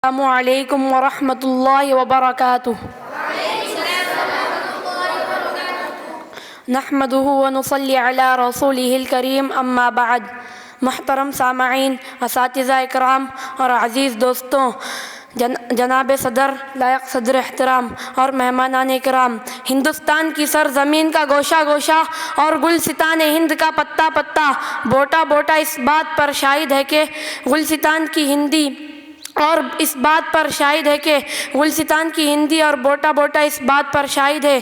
السلام علیکم ورحمۃ اللہ وبرکاتہ۔ نحمدہ ونصلی علی رسولہ الکریم، اما بعد۔ محترم سامعین، اساتذہ اکرام اور عزیز دوستوں، جناب صدر، لائق صدر احترام اور مہمانان اکرام، ہندوستان کی سرزمین کا گوشہ گوشہ اور گلستان ہند کا پتا پتا بوٹا بوٹا اس بات پر شاہد ہے کہ گلستان کی ہندی اور بوٹا بوٹا اس بات پر شاہد ہے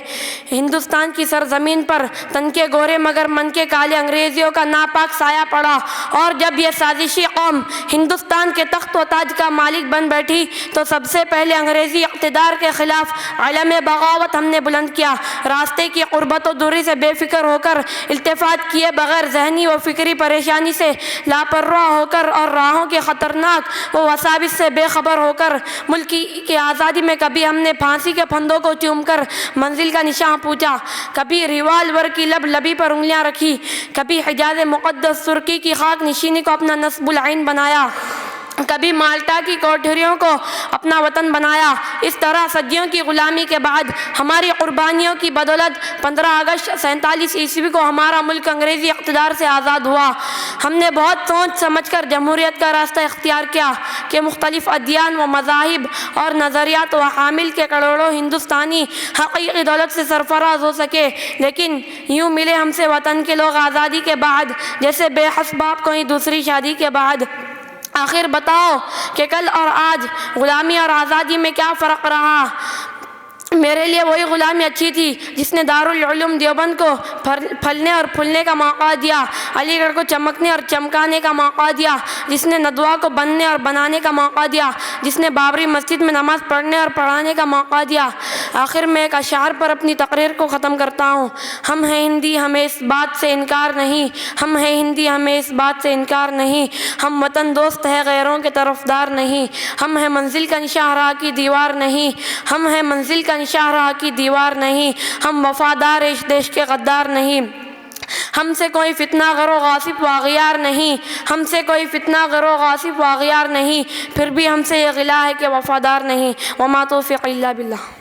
ہندوستان کی سرزمین پر تن کے گورے مگر من کے کالے انگریزیوں کا ناپاک سایہ پڑا، اور جب یہ سازشی قوم ہندوستان کے تخت و تاج کا مالک بن بیٹھی تو سب سے پہلے انگریزی اقتدار کے خلاف علم بغاوت ہم نے بلند کیا۔ راستے کی قربت و دوری سے بے فکر ہو کر، التفات کیے بغیر، ذہنی و فکری پریشانی سے لاپرواہ ہو کر اور راہوں کے خطرناک و وساوس سے بے خبر ہو کر، ملک کی آزادی میں کبھی ہم نے پھانسی کے پھندوں کو چوم کر منزل کا نشاں پوچھا، کبھی ریوالور کی لبی پر انگلیاں رکھی، کبھی حجاز مقدس ترکی کی خاک نشینی کو اپنا نصب العین بنایا، کبھی مالٹا کی کوٹھریوں کو اپنا وطن بنایا۔ اس طرح صدیوں کی غلامی کے بعد ہماری قربانیوں کی بدولت 15 اگست 47 عیسوی کو ہمارا ملک انگریزی اقتدار سے آزاد ہوا۔ ہم نے بہت سوچ سمجھ کر جمہوریت کا راستہ اختیار کیا کہ مختلف ادیان و مذاہب اور نظریات و حامل کے کروڑوں ہندوستانی حقیقی دولت سے سرفراز ہو سکے، لیکن یوں ملے ہم سے وطن کے لوگ آزادی کے بعد جیسے بے حس باپ کوئی دوسری شادی کے بعد۔ آخر بتاؤ کہ کل اور آج، غلامی اور آزادی میں کیا فرق رہا؟ میرے لیے وہی غلامی اچھی تھی جس نے دارالعلوم دیوبند کو پھلنے اور پھولنے کا موقع دیا، علی گڑھ کو چمکنے اور چمکانے کا موقع دیا، جس نے ندوہ کو بننے اور بنانے کا موقع دیا، جس نے بابری مسجد میں نماز پڑھنے اور پڑھانے کا موقع دیا۔ آخر میں ایک اشعار پر اپنی تقریر کو ختم کرتا ہوں۔ ہم ہیں ہندی، ہمیں اس بات سے انکار نہیں، ہم ہیں ہندی، ہمیں اس بات سے انکار نہیں، ہم وطن دوست ہیں، غیروں کے طرفدار نہیں، ہم ہیں منزل کا نشاں راہ کی دیوار نہیں، ہم ہیں منزل کا نشاں راہ کی دیوار نہیں، ہم وفادار اس دیش کے غدار نہیں، ہم سے کوئی فتنہ گر و غاصب و اغیار نہیں، ہم سے کوئی فتنہ گر و غاصب و اغیار نہیں، پھر بھی ہم سے یہ غلہ ہے کہ وفادار نہیں۔ وما توفیق الا باللہ۔